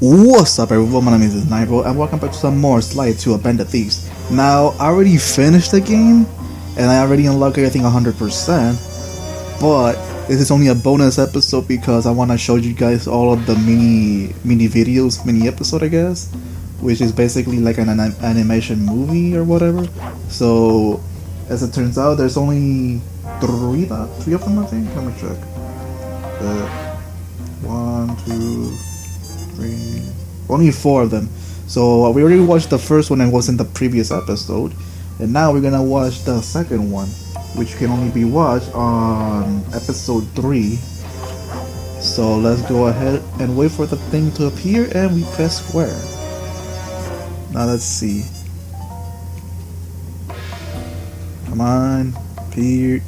What's up everyone, my name is Nightrow and welcome back to some more Sly 2 Abandoned Thieves. Now, I already finished the game and I already unlocked everything 100%, but this is only a bonus episode because I want to show you guys all of the mini videos, mini episode I guess, which is basically like an animation movie or whatever. So, as it turns out, there's only three of them I think, let me check. 1, 2, 3, only 4 of them. So we already watched the first one and was in the previous episode, and now we're gonna watch the second one, which can only be watched on episode 3. So let's go ahead and wait for the thing to appear and we press square. Now let's see. Come on, appear.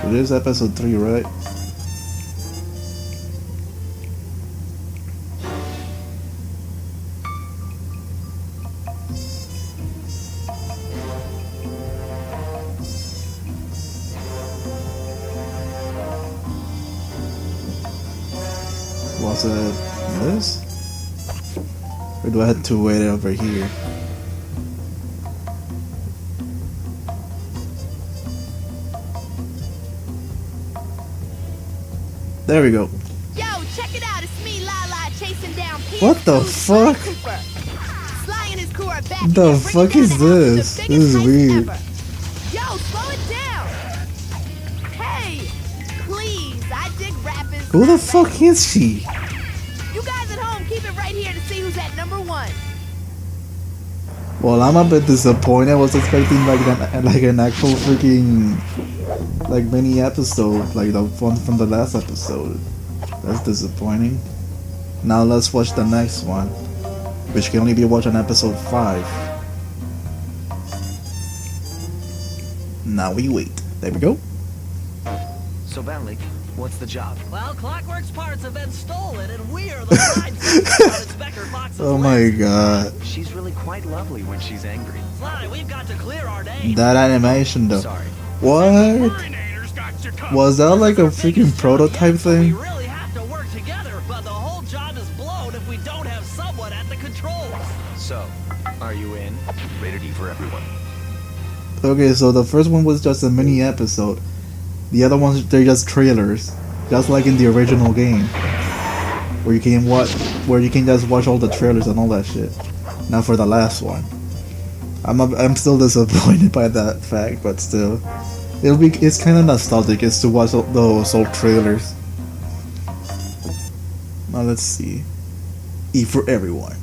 It is episode 3, right? Was it this? Or do I have to wait over here? There we go. Yo, check it out. It's me, Lala, chasing down Peter. What the fuck? Sly and his crew are back. The fuck is this? This is weird. Yo, slow it down. Hey, please. I dig rappers. Who the fuck is she? You guys at home, keep it right here to see who's at number 1. Well, I'm a bit disappointed. I was expecting like an actual freaking like mini episode, like the one from the last episode. That's disappointing. Now let's watch the next one, which can only be watched on episode 5. Now we wait. There we go. So Bentley, what's the job? Well, Clockwork's parts have been stolen, and we are the prime Inspector Fox's Oh my god. She's really quite lovely when she's angry. Sly, we've got to clear our name. That animation though. Sorry. What? Was that like a freaking prototype thing? We really have to work together, but the whole job is blown if we don't have someone at the controls. So, are you in? Rated E for everyone. Okay, so the first one was just a mini episode. The other ones, they're just trailers, just like in the original game, where you can just watch all the trailers and all that shit. Now for the last one, I'm still disappointed by that fact, but still, it's kind of nostalgic. It's to watch those old trailers. Now let's see. E for everyone.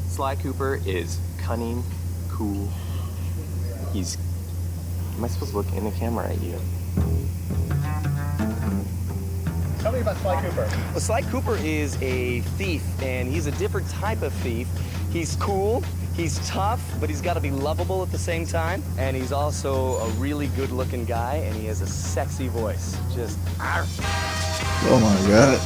Sly Cooper is cunning, cool. He's... Am I supposed to look in the camera at you? Tell me about Sly Cooper. Well, Sly Cooper is a thief, and he's a different type of thief. He's cool, he's tough, but he's got to be lovable at the same time. And he's also a really good-looking guy, and he has a sexy voice. Just... Arf. Oh my god.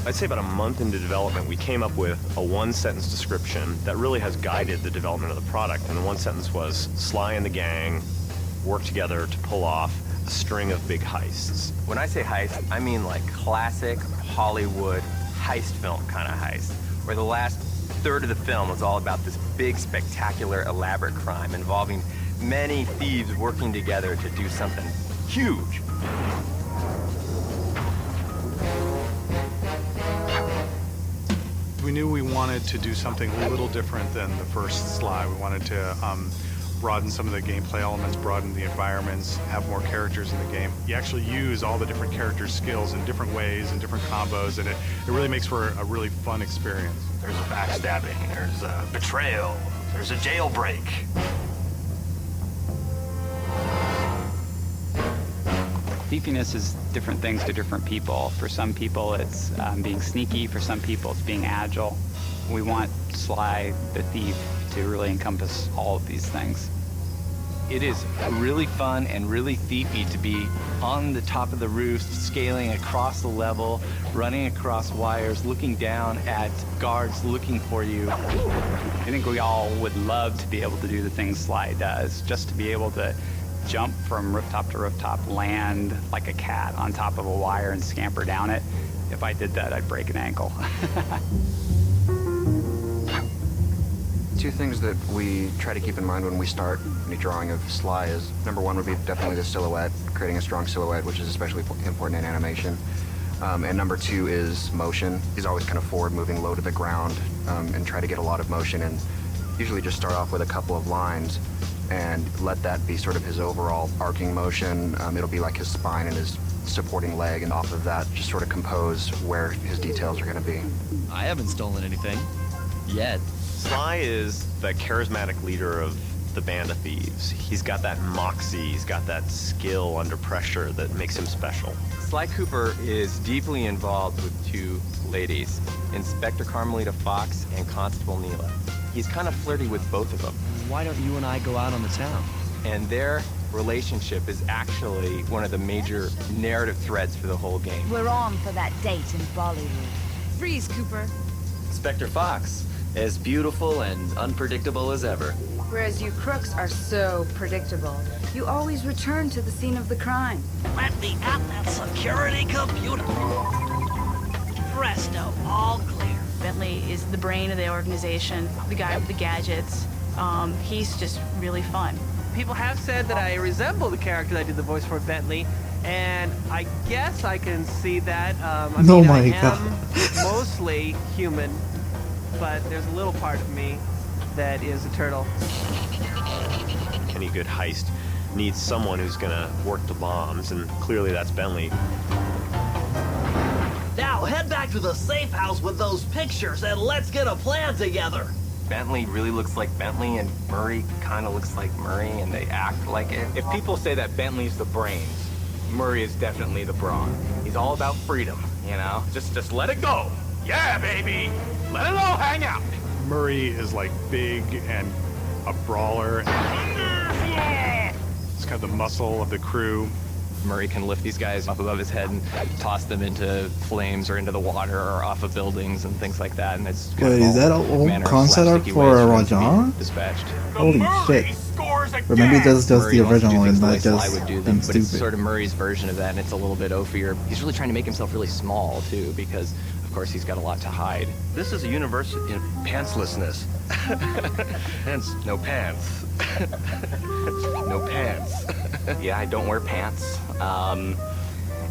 I'd say about a month into development, we came up with a one-sentence description that really has guided the development of the product. And the one sentence was, Sly and the gang work together to pull off a string of big heists. When I say heist, I mean like classic Hollywood heist film kind of heist, where the last third of the film was all about this big, spectacular, elaborate crime involving many thieves working together to do something huge. We knew we wanted to do something a little different than the first Sly. We wanted to broaden some of the gameplay elements, broaden the environments, have more characters in the game. You actually use all the different characters' skills in different ways and different combos, and it really makes for a really fun experience. There's a backstabbing, there's a betrayal, there's a jailbreak. Thiefiness is different things to different people. For some people it's being sneaky, for some people it's being agile. We want Sly the Thief to really encompass all of these things. It is really fun and really thiefy to be on the top of the roof, scaling across the level, running across wires, looking down at guards looking for you. I think we all would love to be able to do the things Sly does, just to be able to jump from rooftop to rooftop, land like a cat on top of a wire and scamper down it. If I did that, I'd break an ankle. Two things that we try to keep in mind when we start any drawing of Sly is, number one would be definitely the silhouette, creating a strong silhouette, which is especially important in animation. And number two is motion. He's always kind of forward moving, low to the ground, and try to get a lot of motion, and usually just start off with a couple of lines and let that be sort of his overall arcing motion. It'll be like his spine and his supporting leg, and off of that just sort of compose where his details are going to be. I haven't stolen anything. Yet. Sly is the charismatic leader of the band of thieves. He's got that moxie, he's got that skill under pressure that makes him special. Sly Cooper is deeply involved with two ladies, Inspector Carmelita Fox and Constable Neela. He's kind of flirty with both of them. Why don't you and I go out on the town? And their relationship is actually one of the major narrative threads for the whole game. We're on for that date in Bollywood. Freeze, Cooper. Inspector Fox, as beautiful and unpredictable as ever. Whereas you crooks are so predictable. You always return to the scene of the crime. Let me at that security computer. Presto, all clear. Bentley is the brain of the organization, the guy with the gadgets. He's just really fun. People have said that I resemble the character that did the voice for Bentley, and I guess I can see that. I am mostly human, but there's a little part of me that is a turtle. Any good heist needs someone who's gonna work the bombs, and clearly that's Bentley. Now head back to the safe house with those pictures and let's get a plan together. Bentley really looks like Bentley, and Murray kind of looks like Murray, and they act like it. If people say that Bentley's the brains, Murray is definitely the brawn. He's all about freedom, you know? Just let it go. Yeah, baby! Let it all hang out! Murray is like big and a brawler. It's kind of the muscle of the crew. Murray can lift these guys up above his head and toss them into flames or into the water or off of buildings and things like that. And it's wait, is that a whole concept art for Rajan? Dispatched. Holy shit! Or maybe that's just the original and not just being but it's stupid. sort of Murray's version of that, and it's a little bit oafier. He's really trying to make himself really small too, because of course he's got a lot to hide. This is a universe in pantslessness. Hence, no pants. No pants. Yeah, I don't wear pants.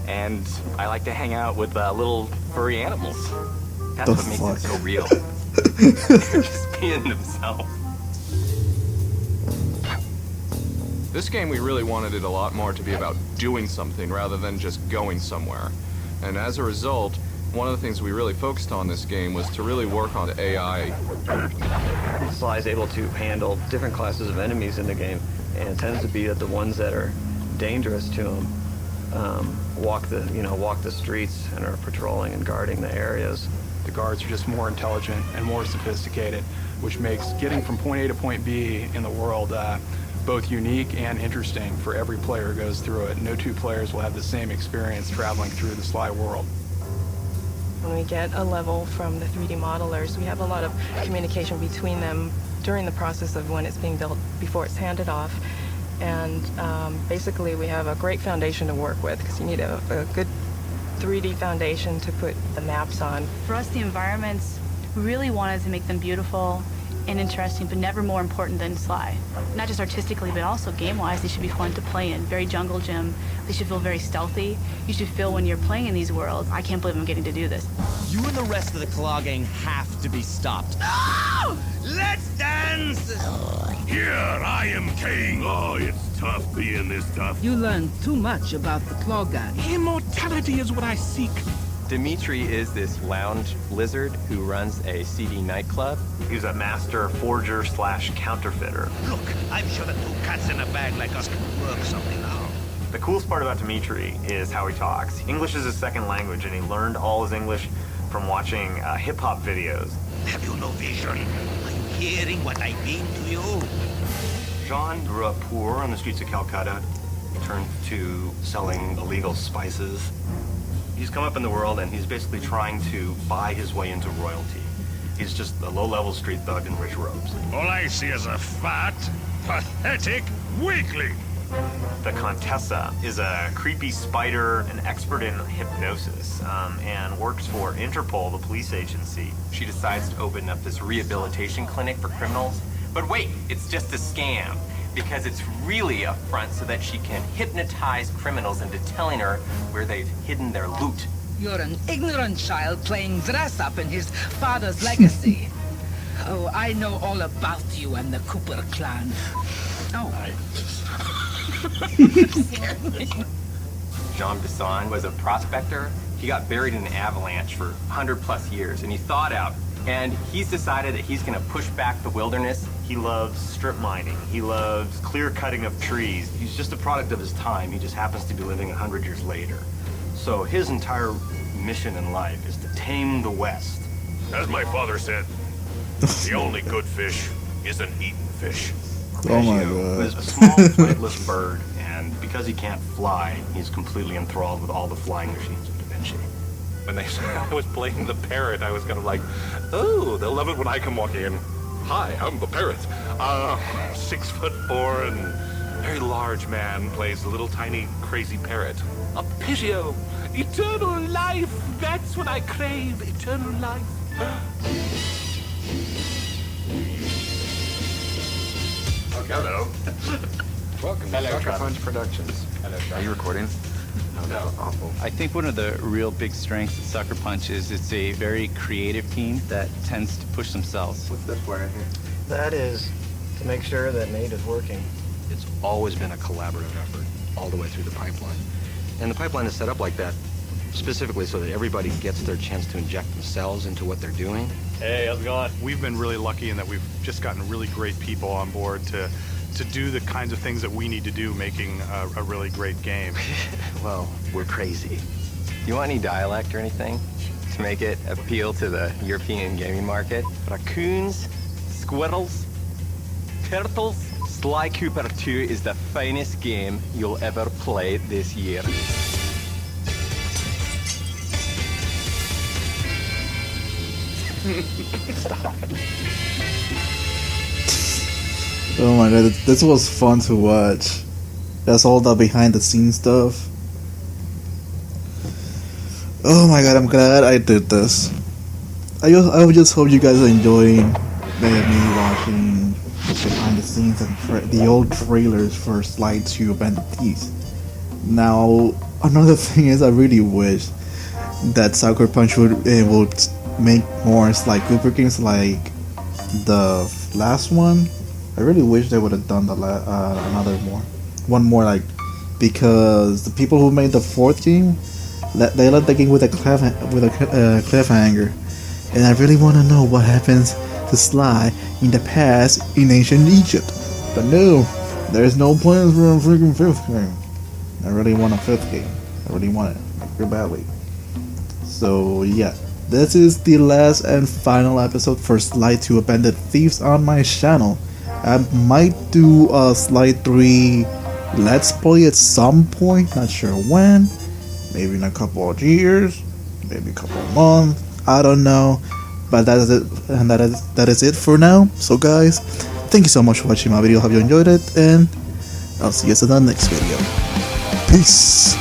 And I like to hang out with little furry animals. That's what makes it so real. They're just being themselves. This game, we really wanted it a lot more to be about doing something rather than just going somewhere. And as a result, one of the things we really focused on this game was to really work on the AI. Sly is able to handle different classes of enemies in the game, and it tends to be that the ones that are dangerous to him walk the streets and are patrolling and guarding the areas. The guards are just more intelligent and more sophisticated, which makes getting from point A to point B in the world both unique and interesting for every player who goes through it. No two players will have the same experience traveling through the Sly world. When we get a level from the 3D modelers, we have a lot of communication between them during the process of when it's being built before it's handed off. And basically we have a great foundation to work with, because you need a good 3D foundation to put the maps on. For us, the environments, we really wanted to make them beautiful and interesting, but never more important than Sly. Not just artistically, but also game-wise, they should be fun to play in. Very jungle gym. They should feel very stealthy. You should feel when you're playing in these worlds, I can't believe I'm getting to do this. You and the rest of the Claw gang have to be stopped. No! Let's dance! Here, I am king. Oh, it's tough being this tough. You learn too much about the Claw gang. Immortality is what I seek. Dimitri is this lounge lizard who runs a seedy nightclub. He's a master forger / counterfeiter. Look, I'm sure the two cats in a bag like us can work something out. The coolest part about Dimitri is how he talks. English is his second language, and he learned all his English from watching hip-hop videos. Have you no vision? Are you hearing what I mean to you? John grew up poor on the streets of Calcutta, turned to selling illegal spices. He's come up in the world and he's basically trying to buy his way into royalty. He's just a low-level street thug in rich robes. All I see is a fat, pathetic weakling. The Contessa is a creepy spider, an expert in hypnosis, and works for Interpol, the police agency. She decides to open up this rehabilitation clinic for criminals. But wait, it's just a scam. Because it's really a front so that she can hypnotize criminals into telling her where they've hidden their loot. You're an ignorant child playing dress-up in his father's legacy. Oh, I know all about you and the Cooper clan. Oh. Jean Bisson was a prospector. He got buried in an avalanche for 100+ years, and he thawed out. And he's decided that he's going to push back the wilderness. He loves strip mining. He loves clear cutting of trees. He's just a product of his time. He just happens to be living 100 years later. So his entire mission in life is to tame the West. As my father said, the only good fish is an eaten fish. Oh my god. He's a small, flightless bird, and because he can't fly, he's completely enthralled with all the flying machines of Da Vinci. When they said I was playing the parrot, I was kind of like, oh, they'll love it when I come walking in. Hi, I'm the parrot. 6'4" and very large man plays the little tiny crazy parrot. A Pidgeot. Eternal life. That's what I crave. Eternal life. Okay. Hello. Welcome to Sucker Punch Productions. Hello, Are you recording? No. Awful. I think one of the real big strengths of Sucker Punch is it's a very creative team that tends to push themselves. What's this for right here? That is to make sure that Nate is working. It's always been a collaborative effort all the way through the pipeline. And the pipeline is set up like that specifically so that everybody gets their chance to inject themselves into what they're doing. Hey, how's it going? We've been really lucky in that we've just gotten really great people on board to do the kinds of things that we need to do making a really great game. Well, we're crazy. You want any dialect or anything to make it appeal to the European gaming market? Raccoons, squirrels, turtles. Sly Cooper 2 is the finest game you'll ever play this year. Stop. Oh my god, this was fun to watch. That's all the behind the scenes stuff. Oh my god, I'm glad I did this. I just hope you guys are enjoying me watching behind the scenes and the old trailers for Sly 2 Band of Thieves. Now, another thing is I really wish that Sucker Punch would make more Sly Cooper games like the last one. I really wish they would have done one more, like, because the people who made the fourth game, they left the game with a cliffhanger, and I really want to know what happens to Sly in the past in ancient Egypt. But no, there's no plans for a freaking fifth game. I really want a fifth game. I really want it, like, real badly. So yeah, this is the last and final episode for Sly 2 Abandoned Thieves on my channel. I might do a Sly 3 Let's Play at some point, not sure when, maybe in a couple of years, maybe a couple of months, I don't know, but that is it, and that is it for now. So guys, thank you so much for watching my video, hope you enjoyed it, and I'll see you in the next video. Peace!